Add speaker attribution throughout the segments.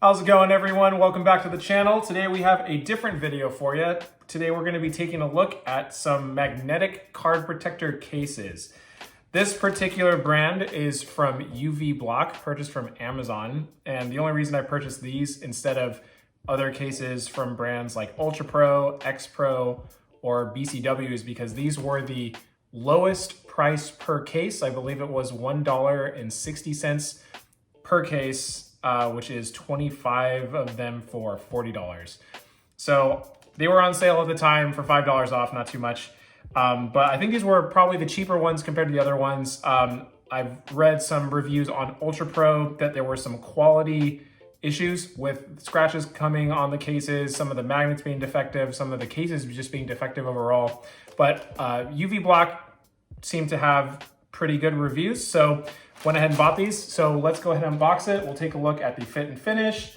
Speaker 1: How's it going, everyone? Welcome back to the channel. Today we have a different video for you. Today we're going to be taking a look at some magnetic card protector cases. This particular brand is from UVBLOC, purchased from Amazon. And the only reason I purchased these instead of other cases from brands like Ultra Pro, X Pro, or BCW is because these were the lowest price per case. I believe it was $1.60 per case, which is 25 of them for $40. So they were on sale at the time for $5 off, not too much. But I think these were probably the cheaper ones compared to the other ones. I've read some reviews on Ultra Pro that there were some quality issues with scratches coming on the cases, some of the magnets being defective, some of the cases just being defective overall. But UVBLOC seemed to have pretty good reviews, so went ahead and bought these. So let's go ahead and unbox it. We'll take a look at the fit and finish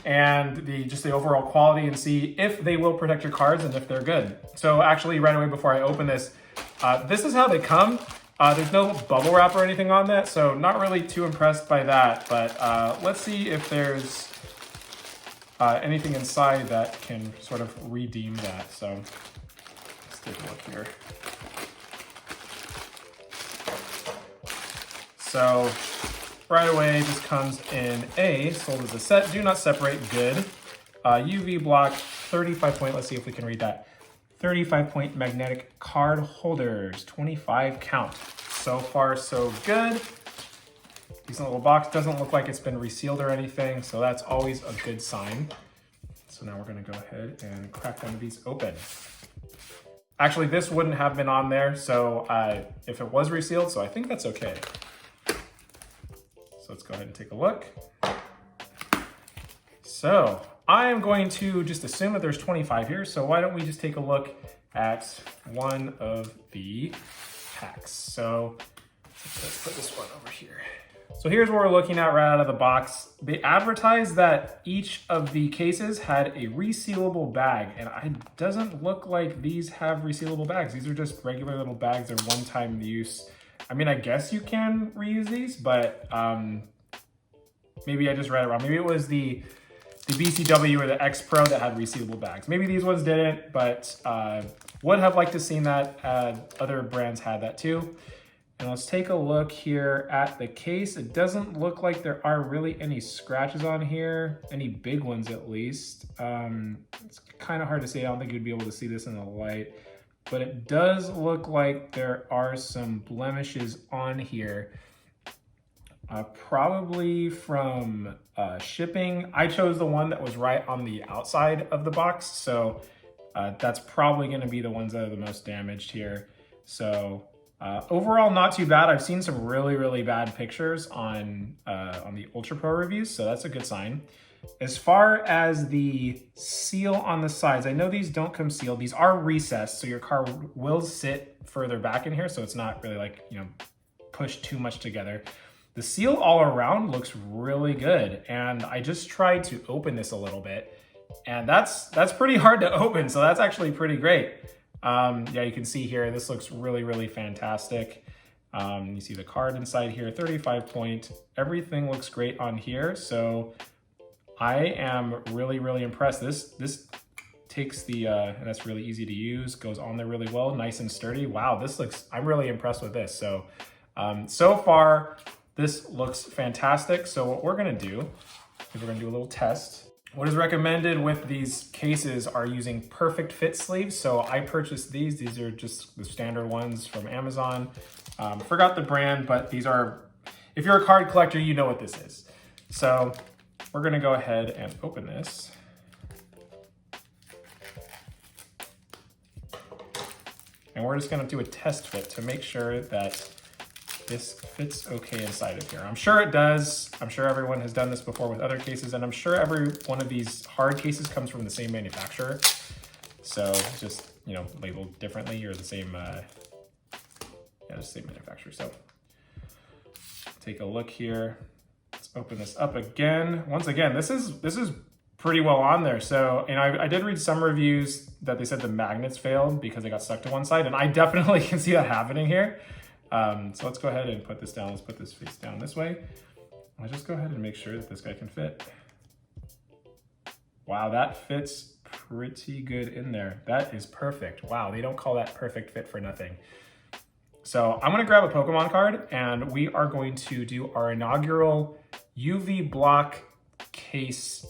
Speaker 1: and just the overall quality and see if they will protect your cards and if they're good. So actually right away before I open this, this is how they come. There's no bubble wrap or anything on that, so not really too impressed by that, but let's see if there's anything inside that can sort of redeem that. So let's take a look here. So right away, this comes in sold as a set, do not separate, good. UVBLOC 35 point, let's see if we can read that. 35 point magnetic card holders, 25 count. So far, so good. Decent little box, doesn't look like it's been resealed or anything, so that's always a good sign. So now we're gonna go ahead and crack one of these open. Actually, this wouldn't have been on there, so if it was resealed, so I think that's okay. So let's go ahead and take a look. So I am going to just assume that there's 25 here. So why don't we just take a look at one of the packs. So let's put this one over here. So here's what we're looking at right out of the box. They advertised that each of the cases had a resealable bag, and it doesn't look like these have resealable bags. These are just regular little bags. They're one-time use. I mean, I guess you can reuse these, but maybe I just read it wrong. Maybe it was the BCW or the X Pro that had resealable bags. Maybe these ones didn't, but would have liked to seen that. Other brands had that too. And let's take a look here at the case. It doesn't look like there are really any scratches on here, any big ones at least. It's kind of hard to see. I don't think you'd be able to see this in the light. But it does look like there are some blemishes on here, probably from shipping. I chose the one that was right on the outside of the box, so that's probably going to be the ones that are the most damaged here. So overall, not too bad. I've seen some really bad pictures on the Ultra Pro reviews, so that's a good sign. As far as the seal on the sides, I know these don't come sealed. These are recessed, so your car will sit further back in here, so it's not really like, you know, pushed too much together. The seal all around looks really good, and I just tried to open this a little bit, and that's pretty hard to open, so that's actually pretty great. Yeah, you can see here, this looks really fantastic. You see the card inside here, 35 point. Everything looks great on here, so I am really impressed. This takes the, and that's really easy to use, goes on there really well, nice and sturdy. Wow, this looks, I'm really impressed with this. So, so far, this looks fantastic. So what we're gonna do is we're gonna do a little test. What is recommended with these cases are using perfect fit sleeves. So I purchased these. These are just the standard ones from Amazon. Forgot the brand, but these are, if you're a card collector, you know what this is. So we're gonna go ahead and open this. And we're just gonna do a test fit to make sure that this fits okay inside of here. I'm sure it does. I'm sure everyone has done this before with other cases, and I'm sure every one of these hard cases comes from the same manufacturer. So just, you know, labeled differently or the same, yeah, the same manufacturer. So take a look here. Let's open this up again. Once again, this is pretty well on there. So, and I did read some reviews that they said the magnets failed because they got stuck to one side, and I definitely can see that happening here. So let's go ahead and put this down. Let's put this face down this way. I'll just go ahead and make sure that this guy can fit. Wow, that fits pretty good in there. That is perfect. Wow, they don't call that perfect fit for nothing. So I'm gonna grab a Pokemon card and we are going to do our inaugural UVBLOC case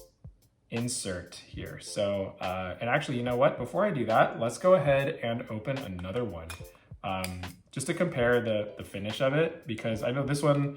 Speaker 1: insert here. So, and actually, you know what? Before I do that, let's go ahead and open another one. Just to compare the finish of it, because I know this one,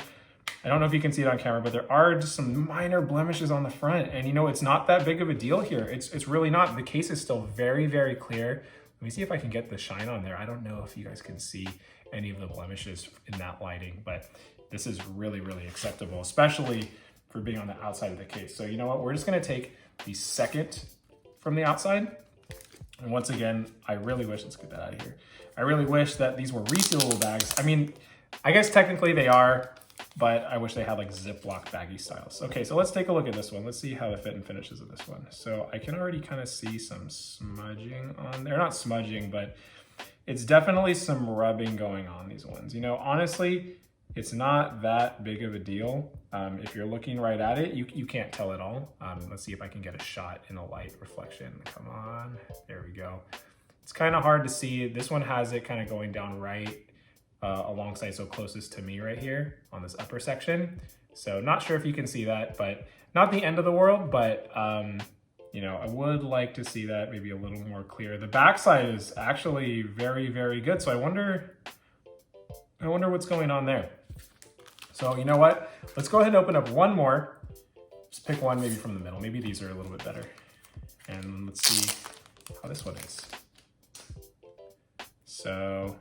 Speaker 1: I don't know if you can see it on camera, but there are just some minor blemishes on the front. And you know, it's not that big of a deal here. It's really not. The case is still very, very clear. Let me see if I can get the shine on there. I don't know if you guys can see any of the blemishes in that lighting, but this is really, really acceptable, especially for being on the outside of the case. So you know what? We're just gonna take the second from the outside. And once again, I really wish, let's get that out of here. I really wish that these were resealable bags. I mean, I guess technically they are, but I wish they had like Ziploc baggy styles. Okay, so let's take a look at this one. Let's see how the fit and finishes of this one. So I can already kind of see some smudging on there. Not smudging, but it's definitely some rubbing going on these ones. You know, honestly, it's not that big of a deal. If you're looking right at it, you can't tell at all. Let's see if I can get a shot in a light reflection. Come on, there we go. It's kind of hard to see. This one has it kind of going down right alongside, so closest to me right here on this upper section. So not sure if you can see that, but not the end of the world, but you know, I would like to see that maybe a little more clear. The backside is actually very, very good. So I wonder what's going on there. So you know what? Let's go ahead and open up one more. Just pick one maybe from the middle. Maybe these are a little bit better. And let's see how this one is. So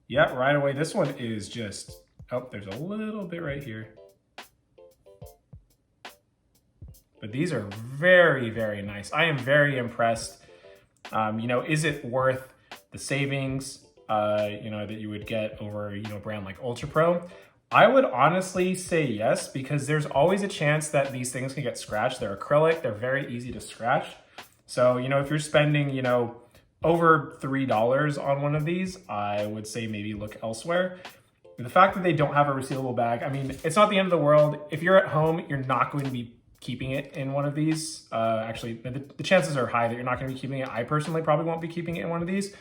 Speaker 1: yeah, right away, this one is just, oh, there's a little bit right here. But these are very, very nice. I am very impressed. You know, is it worth the savings, you know, that you would get over, you know, a brand like Ultra Pro? I would honestly say yes, because there's always a chance that these things can get scratched. They're acrylic, they're very easy to scratch. So, you know, if you're spending, you know, over $3 on one of these, I would say maybe look elsewhere. The fact that they don't have a resealable bag, I mean, it's not the end of the world. If you're at home, you're not going to be keeping it in one of these. Actually, the chances are high that you're not going to be keeping it. I personally probably won't be keeping it in one of these.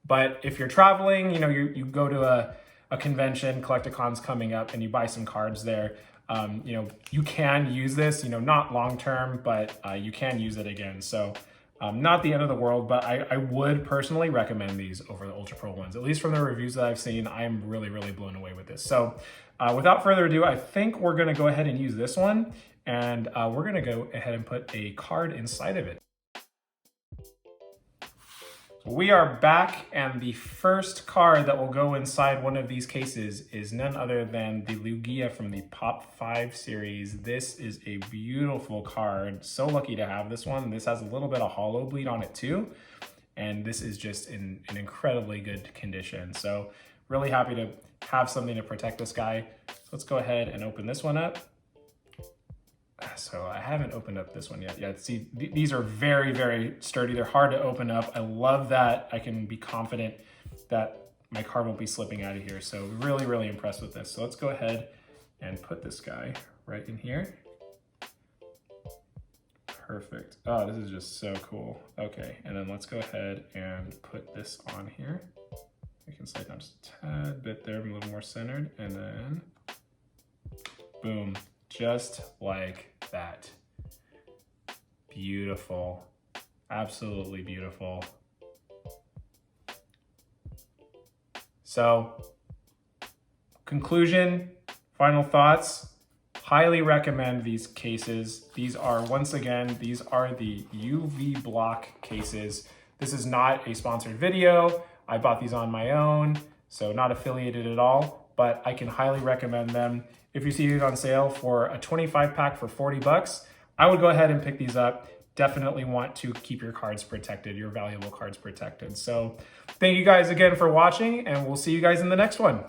Speaker 1: But if you're traveling, you know, you go to a convention, Collecticons coming up, and you buy some cards there, you know, you can use this, you know, not long-term, but you can use it again. So not the end of the world, but I would personally recommend these over the Ultra Pro ones. At least from the reviews that I've seen, I am really, really blown away with this. So without further ado, I think we're gonna go ahead and use this one, and we're gonna go ahead and put a card inside of it. We are back, and the first card that will go inside one of these cases is none other than the Lugia from the Pop 5 series. This is a beautiful card. So lucky to have this one. This has a little bit of hollow bleed on it too, and this is just in an incredibly good condition. So really happy to have something to protect this guy. So let's go ahead and open this one up. So I haven't opened up this one yet. Yeah, see, these are very, very sturdy. They're hard to open up. I love that I can be confident that my card won't be slipping out of here. So really, really impressed with this. So let's go ahead and put this guy right in here. Perfect. Oh, this is just so cool. Okay, and then let's go ahead and put this on here. I can slide down just a tad bit there, a little more centered, and then boom. Just like that. Beautiful. Absolutely beautiful. So, conclusion, final thoughts. Highly recommend these cases. These are, once again, these are the UVBLOC cases. This is not a sponsored video. I bought these on my own, so not affiliated at all, but I can highly recommend them. If you see it on sale for a 25 pack for 40 bucks, I would go ahead and pick these up. Definitely want to keep your cards protected, your valuable cards protected. So thank you guys again for watching, and we'll see you guys in the next one.